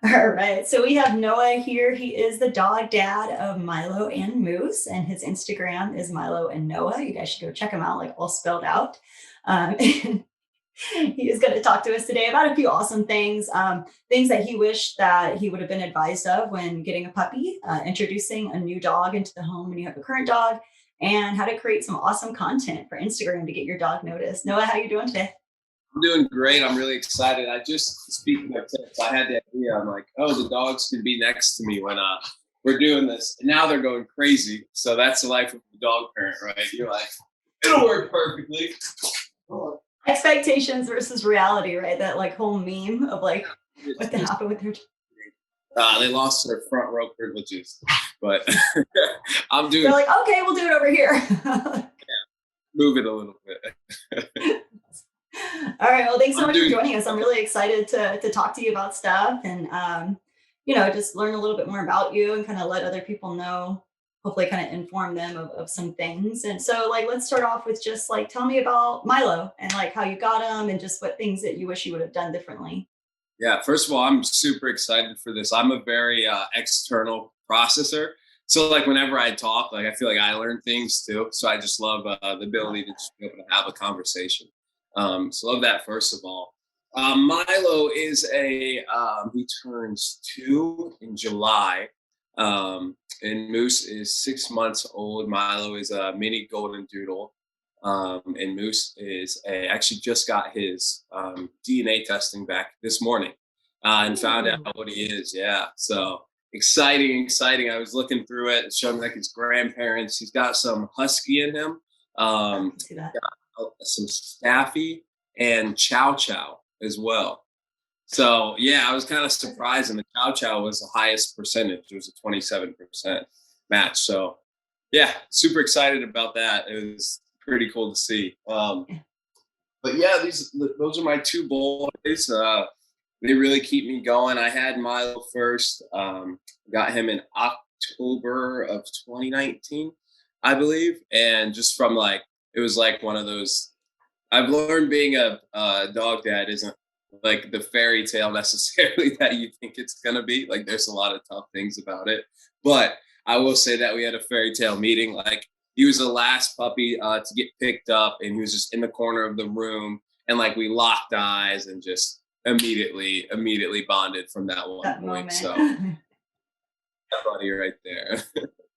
All right. So we have Noah here. He is the dog dad of Milo and Moose, and his Instagram is Milo and Noah. You guys should go check him out, like all spelled out. And he is going to talk to us today about a few awesome things, things that he wished that he would have been advised of when getting a puppy, introducing a new dog into the home when you have a current dog, and how to create some awesome content for Instagram to get your dog noticed. Noah, how you doing today? I'm doing great. I'm really excited. I just speaking of tips, I had the idea. I'm like, oh, the dogs can be next to me when we're doing this. And now they're going crazy. So that's the life of the dog parent, right? You're like, it'll work perfectly. Expectations versus reality, right? That like whole meme of like It's what the just happened with your. they lost their front row privileges, but I'm They're doing like, okay, we'll do it over here. move it a little bit. All right. Well, thanks so I'm much for doing joining us. I'm really excited to talk to you about stuff and, just learn a little bit more about you and kind of let other people know, hopefully kind of inform them of some things. And so like, let's start off with just like, tell me about Milo and like how you got him and just what things that you wish you would have done differently. Yeah, first of all, I'm super excited for this. I'm a very external processor. So like whenever I talk, like I feel like I learn things too. So I just love the ability to just be able to have a conversation. So love that first of all. Milo is he turns 2 in July. And Moose is 6 months old. Milo is a mini golden doodle. And Moose actually just got his DNA testing back this morning and found out Ooh, what he is. Yeah, so exciting, exciting. I was looking through it, showing like his grandparents. He's got some husky in him, I um, can see that. some staffy, and chow chow as well. So yeah, I was kind of surprised, and the chow chow was the highest percentage. It was a 27% match. So yeah, super excited about that. It was pretty cool to see. But yeah, those are my two boys. They really keep me going. I had Milo first. Got him in October of 2019, I believe, and just from like it was like one of those. I've learned being a dog dad isn't like the fairy tale necessarily that you think it's gonna be. Like there's a lot of tough things about it, but I will say that we had a fairy tale meeting. Like he was the last puppy to get picked up, and he was just in the corner of the room, and like we locked eyes and just immediately bonded from that one That point. moment. So that buddy right there.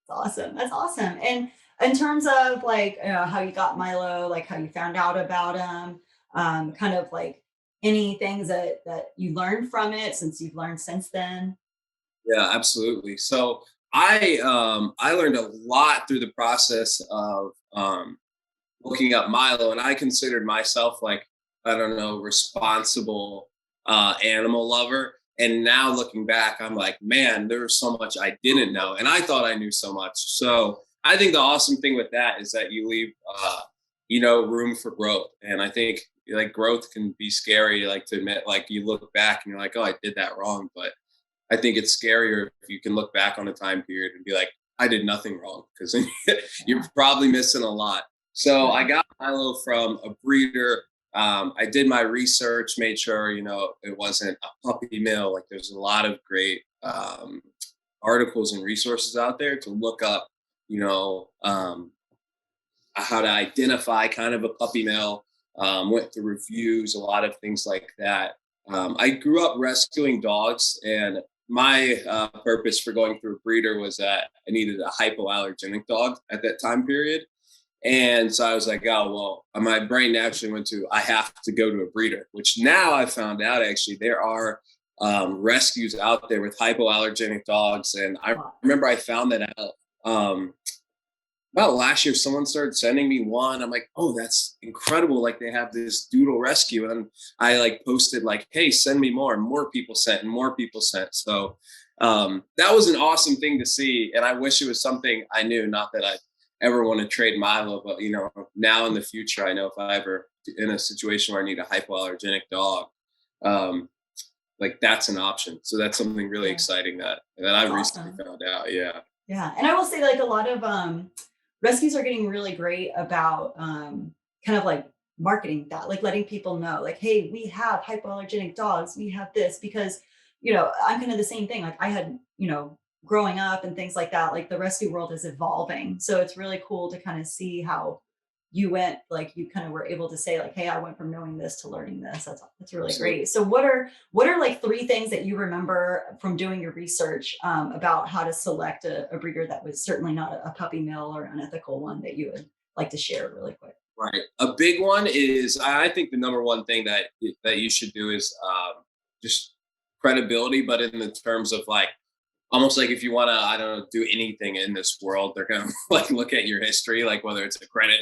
Awesome. That's awesome. And in terms of like how you got Milo, like how you found out about him, kind of like any things that you learned from it since you've learned since then. Yeah, absolutely. So I learned a lot through the process of looking up Milo, and I considered myself like I don't know responsible animal lover. And now looking back, I'm like, man, there was so much I didn't know, and I thought I knew so much. So I think the awesome thing with that is that you leave, room for growth. And I think like growth can be scary, like to admit, like you look back and you're like, oh, I did that wrong, but I think it's scarier if you can look back on a time period and be like, I did nothing wrong because you're Yeah. probably missing a lot. So I Right. got Milo from a breeder. I did my research, made sure it wasn't a puppy mill. Like there's a lot of great articles and resources out there to look up, you know, um, how to identify kind of a puppy mill. Went through reviews, a lot of things like that. I grew up rescuing dogs, and my purpose for going through a breeder was that I needed a hypoallergenic dog at that time period. And so I was like, oh, well, my brain naturally went to, I have to go to a breeder, which now I found out actually there are rescues out there with hypoallergenic dogs. And I Wow. remember I found that out. Um, about last year, someone started sending me one. I'm like, oh, that's incredible. Like they have this doodle rescue. And I like posted like, hey, send me more. And more people sent and more people sent. So that was an awesome thing to see. And I wish it was something I knew, not that I ever want to trade Milo, but now in the future, I know if I ever in a situation where I need a hypoallergenic dog, um, like that's an option. So that's something really Yeah. exciting that I That's recently awesome. found out. Yeah. Yeah. And I will say like a lot of rescues are getting really great about kind of like marketing that, like letting people know, like, hey, we have hypoallergenic dogs, we have this, because I'm kind of the same thing. Like I had, growing up and things like that, like the rescue world is evolving. So it's really cool to kind of see how you kind of were able to say like, hey, I went from knowing this to learning this. That's really absolutely. great. So what are like three things that you remember from doing your research about how to select a breeder that was certainly not a puppy mill or unethical one that you would like to share really quick? Right. A big one is, I think the number one thing that you should do is just credibility, but in the terms of like almost like if you want to, I don't know, do anything in this world, they're gonna like look at your history, like whether it's a credit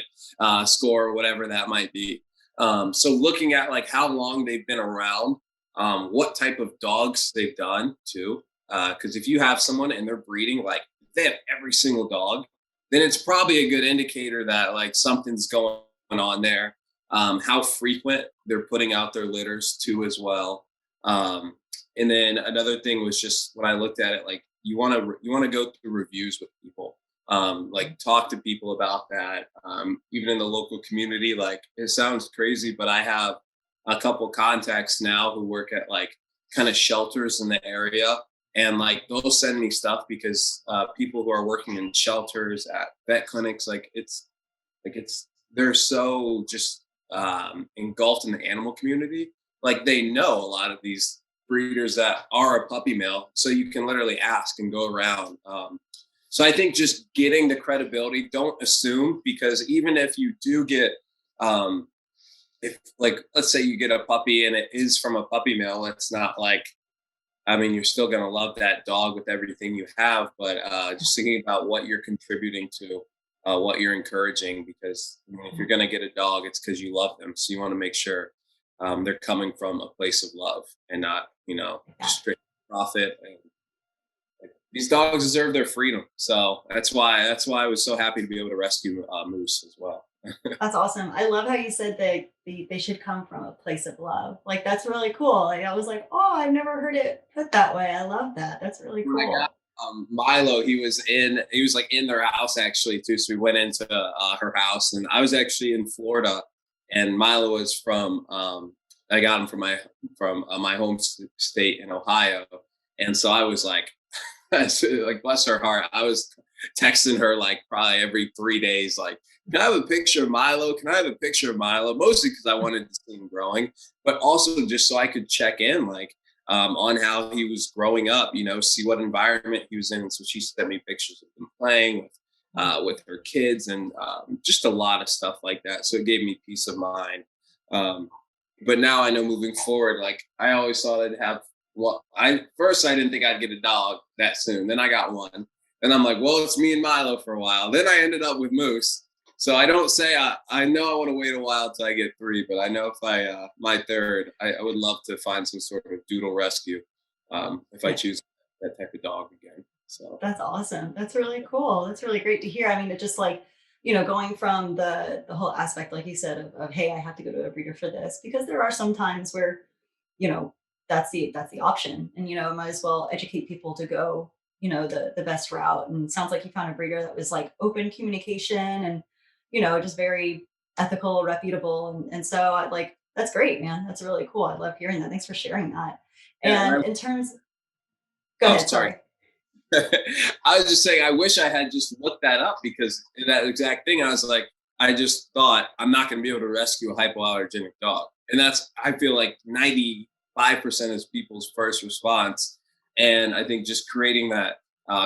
score or whatever that might be. So looking at like how long they've been around, what type of dogs they've done too, because if you have someone and they're breeding like they have every single dog, then it's probably a good indicator that like something's going on there. How frequent they're putting out their litters too as well. Um, and then another thing was just when I looked at it, like you want to go through reviews with people, like talk to people about that. Even in the local community, like it sounds crazy, but I have a couple contacts now who work at like kind of shelters in the area, and like they'll send me stuff because people who are working in shelters at vet clinics, like it's they're so just engulfed in the animal community. Like they know a lot of these breeders that are a puppy mill, so you can literally ask and go around. So I think just getting the credibility, don't assume, because even if you do get, um, if like let's say you get a puppy and it is from a puppy mill, it's not like, I mean, you're still going to love that dog with everything you have, but just thinking about what you're contributing to, what you're encouraging, because I mean, if you're going to get a dog, it's because you love them. So you want to make sure they're coming from a place of love and not, Yeah. just straight profit. And like, these dogs deserve their freedom. So that's why I was so happy to be able to rescue Moose as well. That's awesome. I love how you said that they should come from a place of love. Like that's really cool. Like I was like, oh, I've never heard it put that way. I love that. That's really When I got cool. Milo, he was like in their house actually too. So we went into her house, and I was actually in Florida, and Milo was from I got him from my home state in Ohio, and so I was like, like bless her heart, I was texting her like probably every 3 days, like, can I have a picture of Milo? Can I have a picture of Milo? Mostly because I wanted to see him growing, but also just so I could check in, like on how he was growing up, see what environment he was in. And so she sent me pictures of him playing with her kids, and just a lot of stuff like that. So it gave me peace of mind. Um, but now I know moving forward, like I always thought I'd have. Well, I didn't think I'd get a dog that soon. Then I got one, and I'm like, well, it's me and Milo for a while. Then I ended up with Moose. So I don't say I know I want to wait a while till I get three, but I know if my third, I would love to find some sort of doodle rescue, if I Yeah. choose that type of dog again. So That's awesome. That's really cool. That's really great to hear. I mean, it just like, going from the whole aspect, like you said, of hey, I have to go to a breeder for this, because there are some times where, you know, that's the option. And might as well educate people to go, the best route. And it sounds like you found a breeder that was like open communication and, just very ethical, reputable. And so I like that's great, man. That's really cool. I love hearing that. Thanks for sharing that. yeah, and And in terms, go oh, ahead, sorry. sorry. I was just saying, I wish I had just looked that up, because that exact thing, I was like, I just thought I'm not going to be able to rescue a hypoallergenic dog. And that's, I feel like 95% of people's first response. And I think just creating that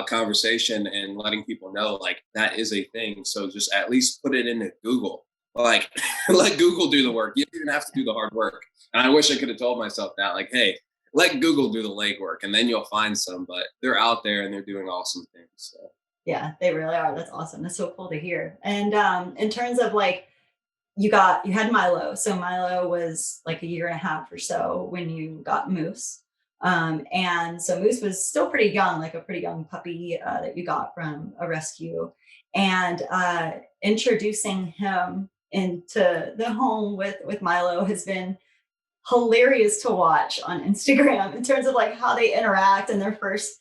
conversation and letting people know like that is a thing. So just at least put it into Google. Like, let Google do the work. You don't even have to do the hard work. And I wish I could have told myself that, like, hey, let Google do the legwork, and then you'll find some. But they're out there and they're doing awesome things. So Yeah, they really are. That's awesome. That's so cool to hear. And in terms of like you had Milo. So Milo was like a year and a half or so when you got Moose. And so Moose was still pretty young, like a pretty young puppy that you got from a rescue. And introducing him into the home with Milo has been hilarious to watch on Instagram in terms of like how they interact and their first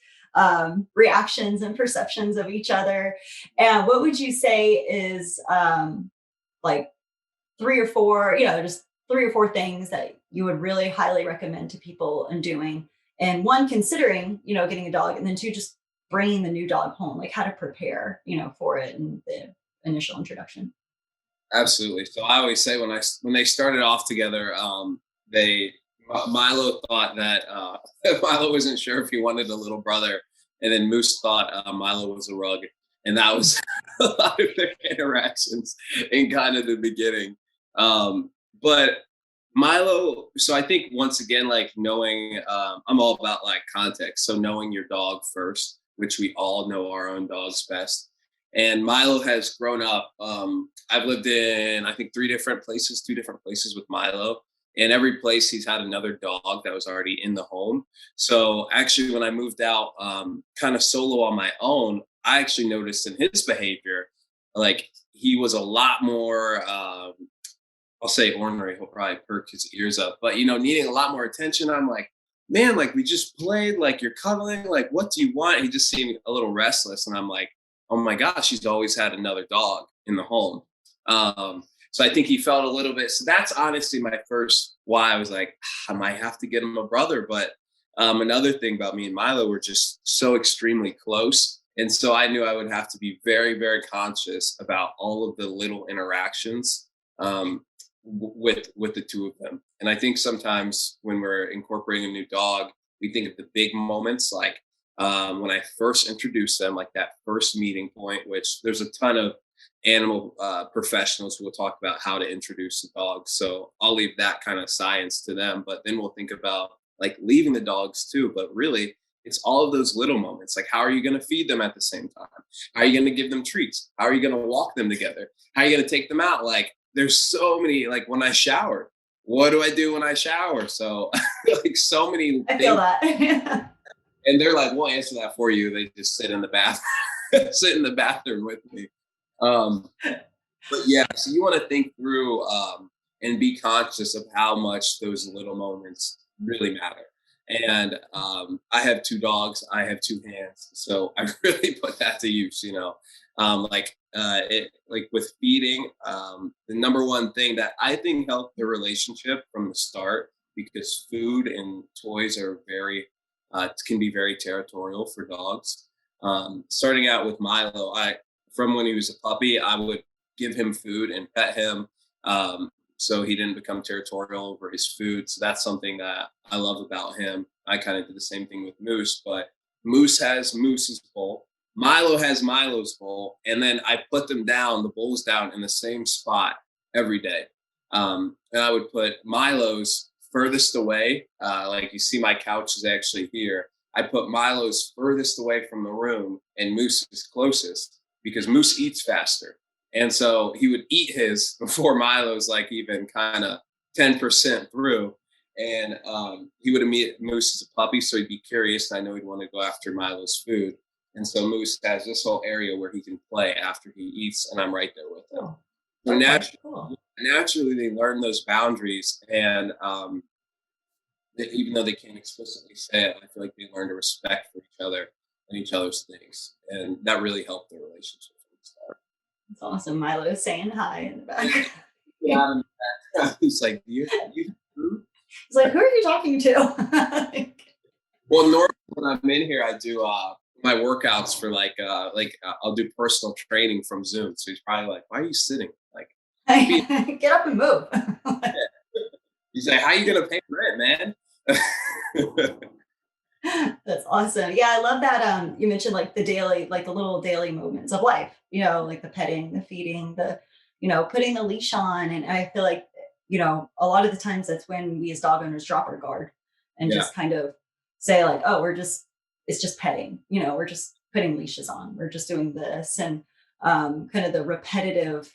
reactions and perceptions of each other. And what would you say is like three or four, just three or four things that you would really highly recommend to people in doing and one, considering, getting a dog, and then two, just bringing the new dog home, like how to prepare, for it and the initial introduction. Absolutely. So I always say when they started off together, they Milo thought that Milo wasn't sure if he wanted a little brother, and then Moose thought Milo was a rug, and that was a lot of their interactions in kind of the beginning. But Milo, so I think once again, like knowing, I'm all about like context. So knowing your dog first, which we all know our own dogs best. And Milo has grown up. I've lived in, I think, 3 different places, 2 different places with Milo. And every place he's had another dog that was already in the home. So actually, when I moved out kind of solo on my own, I actually noticed in his behavior, like he was a lot more I'll say ornery. He'll probably perk his ears up, but needing a lot more attention. I'm like, man, like we just played, like you're cuddling, like what do you want? He just seemed a little restless, and I'm like, oh my gosh, he's always had another dog in the home. So I think he felt a little bit. So that's honestly my first why I was like, I might have to get him a brother. But another thing about me and Milo, we're just so extremely close. And so I knew I would have to be very, very conscious about all of the little interactions um, with the two of them. And I think sometimes when we're incorporating a new dog, we think of the big moments, like when I first introduced them, like that first meeting point. Which there's a ton of animal professionals who will talk about how to introduce a dog. So I'll leave that kind of science to them. But then we'll think about like leaving the dogs too. But really, it's all of those little moments. Like, how are you going to feed them at the same time? How are you going to give them treats? How are you going to walk them together? How are you going to take them out? Like, there's so many, like when I shower, what do I do when I shower? So like so many I feel things. that. And they're like, we'll answer that for you. They just sit in the bath, sit in the bathroom with me. Um, but yeah, so you want to think through and be conscious of how much those little moments really matter. And I have 2 dogs. I have 2 hands, so I really put that to use. Like with feeding, the number one thing that I think helped the relationship from the start, because food and toys are very can be very territorial for dogs. Starting out with Milo, I from when he was a puppy, I would give him food and pet him. So he didn't become territorial over his food. So that's something that I love about him. I kind of did the same thing with Moose, but Moose has Moose's bowl. Milo has Milo's bowl. And then I put them down, the bowls down in the same spot every day. And I would put Milo's furthest away. Like you see, my couch is actually here. I put Milo's furthest away from the room and Moose's closest, because Moose eats faster. And so he would eat his before Milo's like even kind of 10% through. And he would meet Moose as a puppy. So he'd be curious. And I know he'd want to go after Milo's food. And so Moose has this whole area where he can play after he eats. And I'm right there with him. Oh, So okay, cool. naturally, they learn those boundaries. And even though they can't explicitly say it, I feel like they learn to respect for each other and each other's things. And that really helped their relationship from the start. It's awesome. Milo is saying hi in the background. Yeah, he's like, you food? He's like, who are you talking to? Well, normally when I'm in here, I do my workouts for I'll do personal training from Zoom. So he's probably like, why are you sitting? Like, Get up and move. he's like, how are you gonna pay rent, man? That's awesome. Yeah, I love that. You mentioned like the daily, like the little daily moments of life, like the petting, the feeding, the, putting the leash on. And I feel like, a lot of the times that's when we as dog owners drop our guard and Yeah. just kind of say like, oh, it's just petting, we're just putting leashes on. We're just doing this. And kind of the repetitive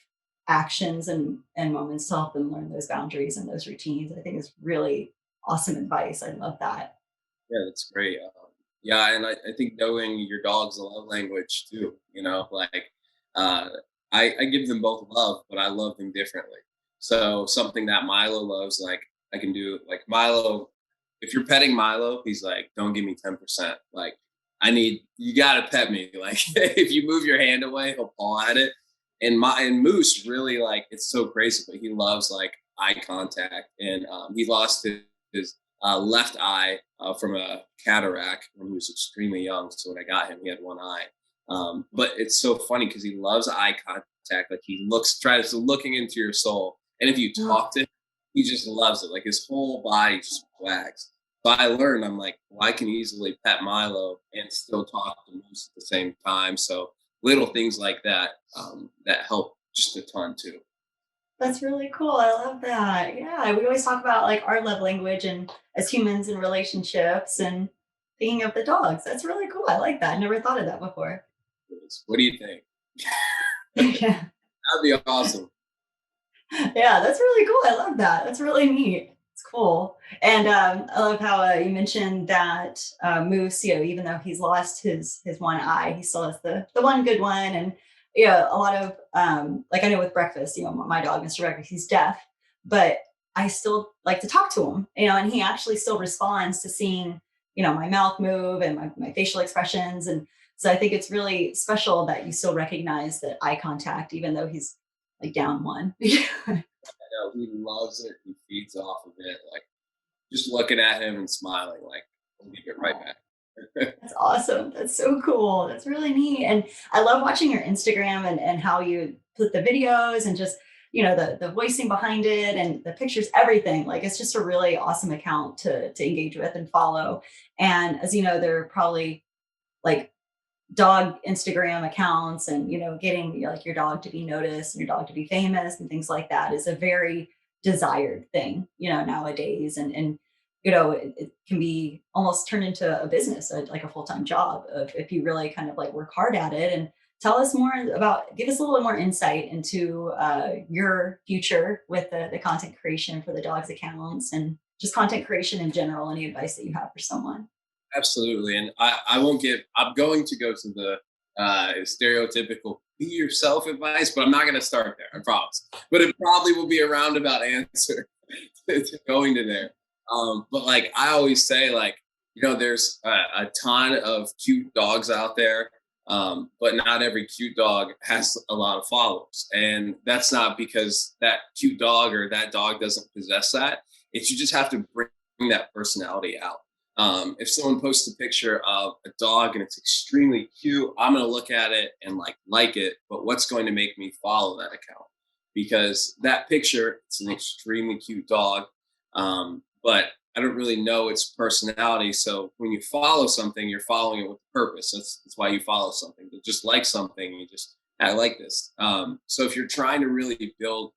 actions and moments to help them learn those boundaries and those routines, I think is really awesome advice. I love that. Yeah, that's great. Yeah, and I think knowing your dog's love language too, like uh, I give them both love, but I love them differently. So something that Milo loves, like I can do, like Milo, if you're petting Milo, he's like, don't give me 10%. Like you gotta pet me. Like if you move your hand away, he'll paw at it. And Moose really, like, it's so crazy, but he loves like eye contact. And he lost his left eye from a cataract when he was extremely young. So when I got him, he had one eye. But it's so funny because he loves eye contact. Like he tries to looking into your soul. And if you Oh, talk to him, he just loves it. Like his whole body just wags. So I learned, I'm like, well, I can easily pet Milo and still talk to Moose at the same time. So little things like that that help just a ton too. that's really cool. I love that. Yeah, we always talk about like our love language and as humans and relationships and thinking of the dogs. That's really cool. I like that. I never thought of that before. What do you think? Yeah. That'd be awesome. Yeah, that's really cool. I love that. That's really neat. It's cool. And I love how you mentioned that Moose, even though he's lost his one eye, he still has the one good one. And yeah, a lot of like I know with Breakfast, my dog, Mr. Breakfast, he's deaf, but I still like to talk to him, and he actually still responds to seeing, my mouth move and my facial expressions. And so I think it's really special that you still recognize that eye contact, even though he's like down one. Know, he loves it. He feeds off of it. Like just looking at him and smiling, like I'll give it right Oh, back. that's awesome. That's so cool. That's really neat. And I love watching your Instagram and how you put the videos and just, the voicing behind it and the pictures, everything. Like it's just a really awesome account to engage with and follow. And as you know, there are probably like dog Instagram accounts and getting like your dog to be noticed and your dog to be famous and things like that is a very desired thing nowadays. And it can be almost turned into a business, like a full-time job of if you really kind of like work hard at it. And tell us more about give us a little bit more insight into your future with the content creation for the dogs accounts and just content creation in general. Any advice that you have for someone? Absolutely. And I won't get, I'm going to go to the stereotypical be yourself advice, but I'm not going to start there, I promise. But it probably will be a roundabout answer to going to there. But like I always say, like, there's a ton of cute dogs out there, but not every cute dog has a lot of followers. And that's not because that cute dog or that dog doesn't possess that. It's you just have to bring that personality out. If someone posts a picture of a dog and it's extremely cute, I'm going to look at it and like it. But what's going to make me follow that account? Because that picture, it's an extremely cute dog, but I don't really know its personality. So when you follow something, you're following it with a purpose. That's why you follow something. To just like something, you just I like this. So if you're trying to really build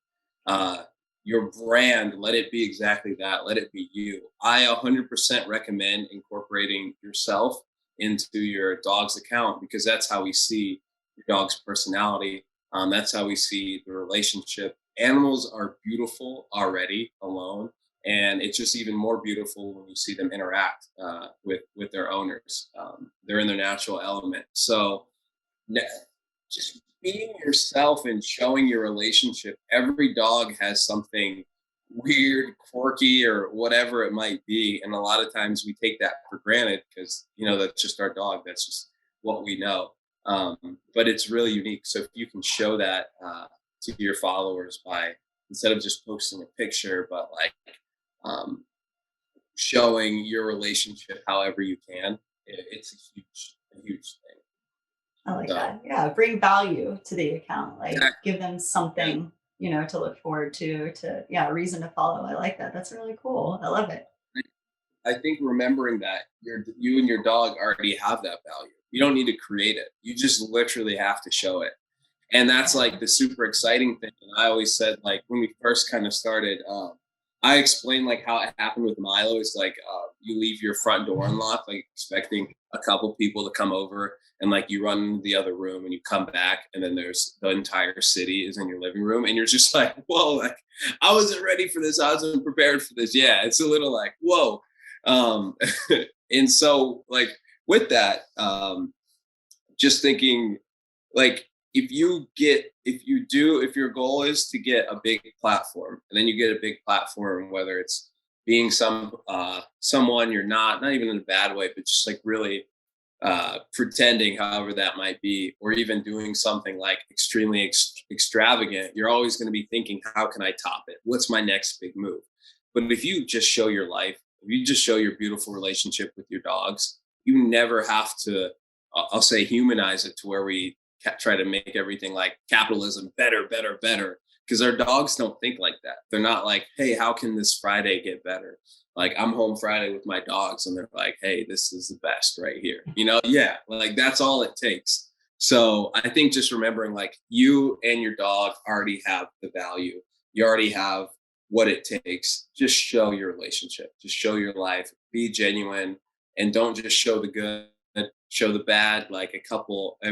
uh, your brand, let it be exactly that. Let it be you. I 100% recommend incorporating yourself into your dog's account because that's how we see your dog's personality. That's how we see the relationship. Animals are beautiful already alone, and it's just even more beautiful when you see them interact with their owners. They're in their natural element. So just being yourself and showing your relationship. Every dog has something weird, quirky, or whatever it might be. And a lot of times we take that for granted because, that's just our dog. That's just what we know. But it's really unique. So if you can show that to your followers by instead of just posting a picture, but like um, showing your relationship however you can, it's a huge thing. I like So, that. Yeah, bring value to the account, like exactly. give them Yeah. something, to look forward to, yeah, a reason to follow. I like that. That's really cool. I love it. I think remembering that you and your dog already have that value. You don't need to create it. You just literally have to show it. And that's Yeah. like the super exciting thing. And I always said, like, when we first kind of started, I explained like how it happened with Milo. It's like you leave your front door unlocked, like expecting a couple people to come over, and like you run into the other room and you come back, and then there's the entire city is in your living room, and you're just like, whoa, like I wasn't ready for this. I wasn't prepared for this. Yeah, it's a little like, whoa. Um, and so like with that, just thinking like if your goal is to get a big platform and then you get a big platform, whether it's being someone you're not even in a bad way, but just like really pretending, however that might be, or even doing something like extremely extravagant, you're always going to be thinking, how can I top it? What's my next big move? But if you just show your life, if you just show your beautiful relationship with your dogs, you never have to, I'll say, humanize it to where we try to make everything like capitalism better, better, better. Because our dogs don't think like that. They're not like, hey, how can this Friday get better? Like, I'm home Friday with my dogs, and they're like, hey, this is the best right here. Yeah, like that's all it takes. So I think just remembering like you and your dog already have the value. You already have what it takes. Just show your relationship, just show your life, be genuine, and don't just show the good, show the bad. Like it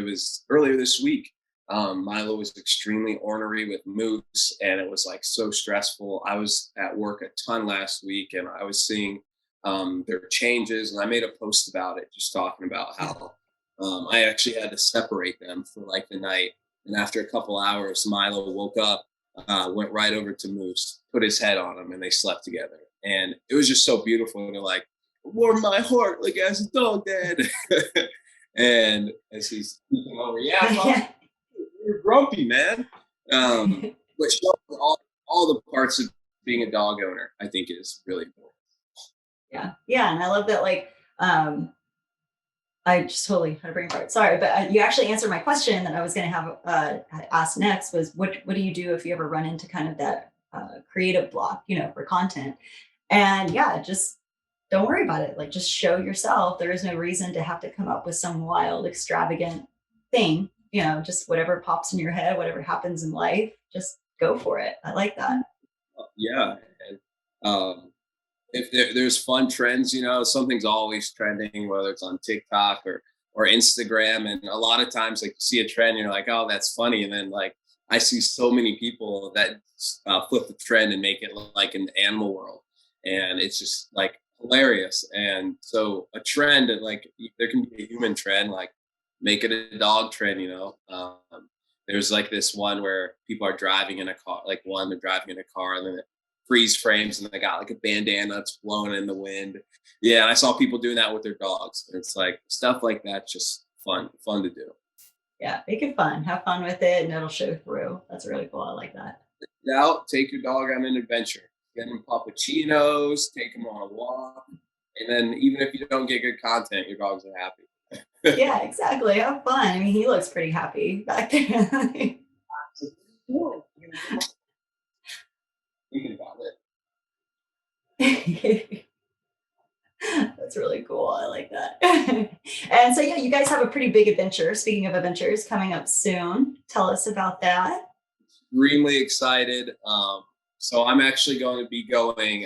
was earlier this week. Milo was extremely ornery with Moose, and it was like so stressful. I was at work a ton last week, and I was seeing their changes, and I made a post about it, just talking about how I actually had to separate them for like the night. And after a couple hours, Milo woke up, went right over to Moose, put his head on him, and they slept together. And it was just so beautiful. And they're like, warm my heart like as a dog, Dad. And as he's speaking over, yeah, Mom, Yeah. you're grumpy, man. But showing all the parts of being a dog owner, I think, is really important. Yeah. Yeah. And I love that, like, I just totally had a brain fart. Sorry, but you actually answered my question that I was going to have asked next was what do you do if you ever run into kind of that creative block, for content? And yeah, just don't worry about it. Like, just show yourself. There is no reason to have to come up with some wild, extravagant thing. Just whatever pops in your head, whatever happens in life, just go for it. I like that. Yeah. And, if there's fun trends, something's always trending, whether it's on TikTok or Instagram. And a lot of times, like, you see a trend, and you're like, oh, that's funny. And then like I see so many people that flip the trend and make it look like an animal world, and it's just like hilarious. And so a trend, like, there can be a human trend, like make it a dog trend. There's like this one where people are driving in a car, like one, they're driving in a car, and then freeze frames, and they got like a bandana that's blowing in the wind. Yeah, and I saw people doing that with their dogs. It's like stuff like that, just fun to do. Yeah, make it fun. Have fun with it, and it'll show through. That's really cool. I like that. Get out, take your dog on an adventure, get them puppuccinos, take them on a walk, and then even if you don't get good content, your dogs are happy. Yeah, exactly. Have fun. I mean, he looks pretty happy back there. Thinking about it. That's really cool. I like that. And so, yeah, you guys have a pretty big adventure. Speaking of adventures, coming up soon. Tell us about that. Extremely excited. So I'm actually going to be going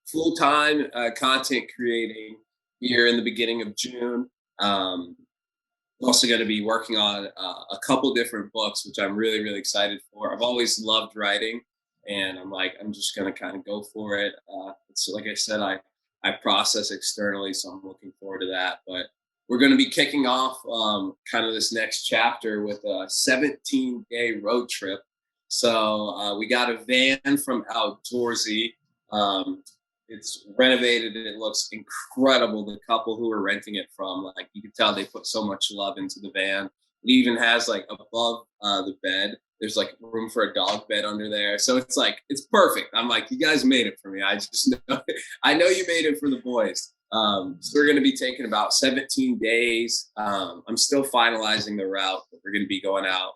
full time content creating here in the beginning of June. I'm also going to be working on a couple different books, which I'm really, really excited for. I've always loved writing, and I'm like, I'm just going to kind of go for it. So, like I said, I process externally, so I'm looking forward to that. But we're going to be kicking off kind of this next chapter with a 17-day road trip. So we got a van from Outdoorsy. Um, it's renovated and it looks incredible. The couple who are renting it from, like, you can tell they put so much love into the van. It even has like above the bed, there's like room for a dog bed under there. So it's like, it's perfect. I'm like, you guys made it for me. I just know, I know you made it for the boys. So we're going to be taking about 17 days. I'm still finalizing the route, but we're going to be going out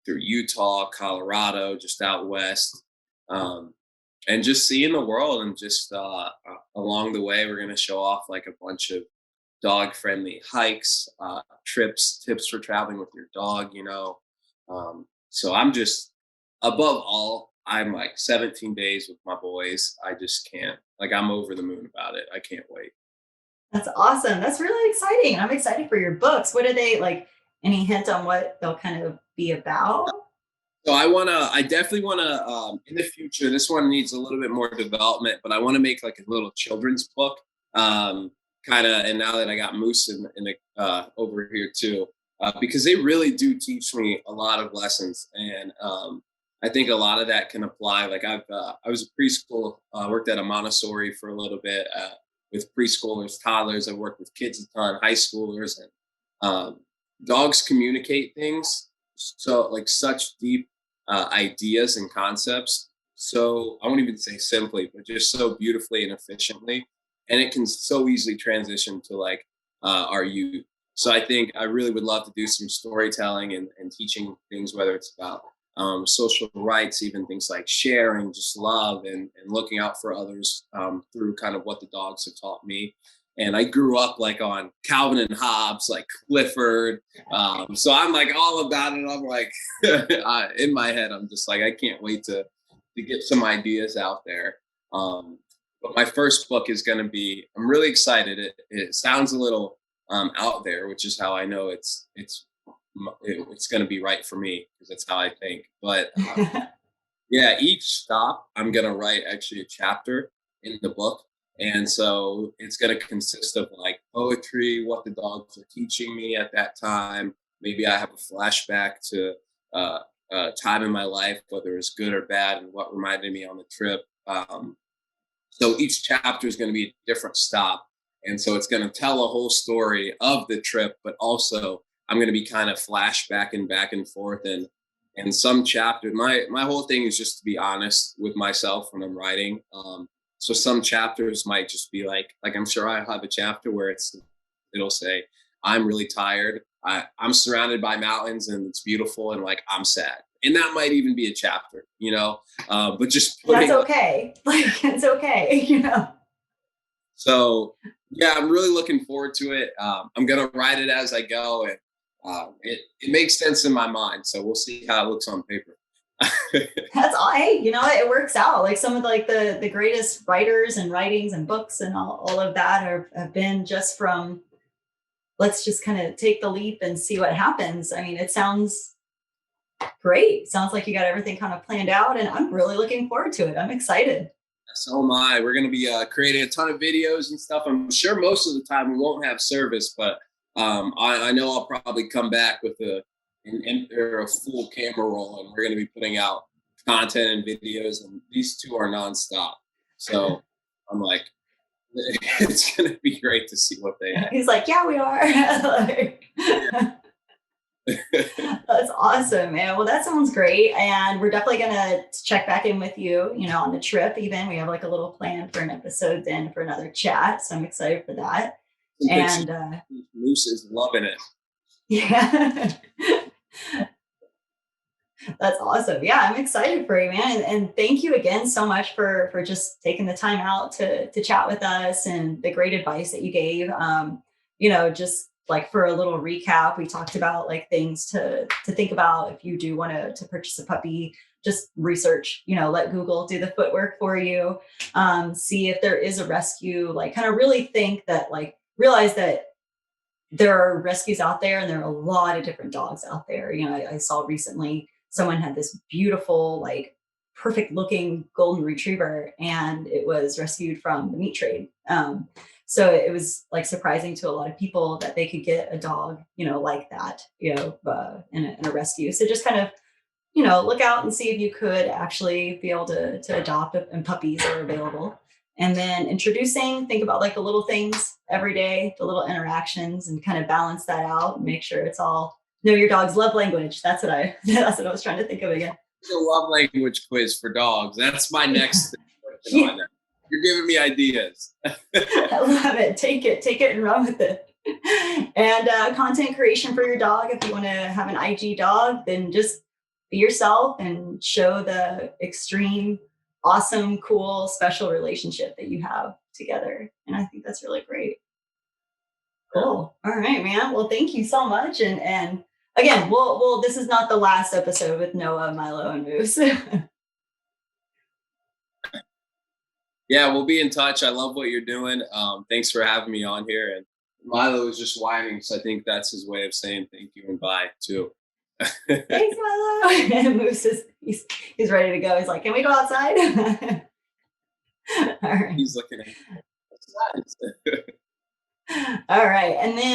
through Utah, Colorado, just out west. And just seeing the world, and just along the way we're going to show off like a bunch of dog friendly hikes, trips, tips for traveling with your dog, so I'm just, above all, I'm like 17 days with my boys. I just can't, like, I'm over the moon about it. I can't wait. That's awesome. That's really exciting. I'm excited for your books. What are they like? Any hint on what they'll kind of be about? So I definitely wanna, in the future, this one needs a little bit more development, but I want to make like a little children's book, kind of. And now that I got Moose in the over here too, because they really do teach me a lot of lessons, and I think a lot of that can apply. Like, I was a preschool, worked at a Montessori for a little bit with preschoolers, toddlers. I worked with kids a ton, high schoolers, and um, dogs communicate things so, like, such deep ideas and concepts. so I won't even say simply, but just so beautifully and efficiently, and it can so easily transition to like our youth. So I think I really would love to do some storytelling and teaching things, whether it's about social rights, even things like sharing, just love, and looking out for others through kind of what the dogs have taught me. And I grew up like on Calvin and Hobbes, like Clifford. So I'm like all about it. I'm like, in my head, I'm just like, I can't wait to get some ideas out there. But my first book is going to be. I'm really excited. It sounds a little out there, which is how I know it's going to be right for me because that's how I think. But yeah, each stop I'm going to write actually a chapter in the book. And so it's going to consist of like poetry, what the dogs are teaching me at that time. Maybe I have a flashback to uh, time in my life, whether it's good or bad, and what reminded me on the trip. So each chapter is going to be a different stop. And so it's going to tell a whole story of the trip, but also I'm going to be kind of flashback and back and forth. And some chapter, my whole thing is just to be honest with myself when I'm writing. So some chapters might just be like I'm sure I have a chapter where it'll say, I'm really tired. I'm surrounded by mountains and it's beautiful and like I'm sad. And that might even be a chapter, but just That's putting okay. Like it's okay, you know. so yeah, I'm really looking forward to it. I'm gonna write it as I go, and it makes sense in my mind. So we'll see how it looks on paper. That's all. Hey, you know, it works out. Like some of like the greatest writers and writings and books and all of that have been just from let's just kind of take the leap and see what happens. I mean, it sounds great. Sounds like you got everything kind of planned out, and I'm really looking forward to it. I'm excited. So am I. We're gonna be creating a ton of videos and stuff. I'm sure most of the time we won't have service, but I know I'll probably come back with or a full camera roll, and we're gonna be putting out content and videos. And these two are nonstop. So I'm like, it's gonna be great to see what they He's like, yeah, we are. Like, have. that's awesome, man. Well, that sounds great. And we're definitely going to check back in with you, you know, on the trip, even. We have like a little plan for an episode then for another chat. So I'm excited for that. Some pictures. And Moose is loving it. yeah, that's awesome. Yeah, I'm excited for you, man. And thank you again so much for just taking the time out to chat with us and the great advice that you gave. You know, just like for a little recap, we talked about like things to think about if you do want to purchase a puppy. Just research, you know, let Google do the footwork for you. See if there is a rescue. Like, kind of really think that, like, realize that there are rescues out there and there are a lot of different dogs out there. You know, I saw recently someone had this beautiful, like perfect looking golden retriever and it was rescued from the meat trade. So it was like surprising to a lot of people that they could get a dog, you know, like that, you know, in a rescue. So just kind of, you know, look out and see if you could actually be able to adopt and puppies are available. And then introducing, think about like the little things every day, the little interactions and kind of balance that out and make sure it's all know your dog's love language. That's what I that's what I was trying to think of again. A love language quiz for dogs. That's my Yeah. next thing on that. You're giving me ideas. I love it. Take it and run with it. And content creation for your dog. If you want to have an IG dog, then just be yourself and show the extreme, awesome, cool, special relationship that you have together. And I think that's really great. Yeah. Cool. All right, man. Well, thank you so much. And again, we'll this is not the last episode with Noah, Milo, and Moose. Yeah, we'll be in touch. I love what you're doing. Thanks for having me on here. And Milo is just whining, so I think that's his way of saying thank you and bye too. Thanks, Milo. And Moose is he's ready to go. He's like, can we go outside? All right. He's looking at me. All right. And then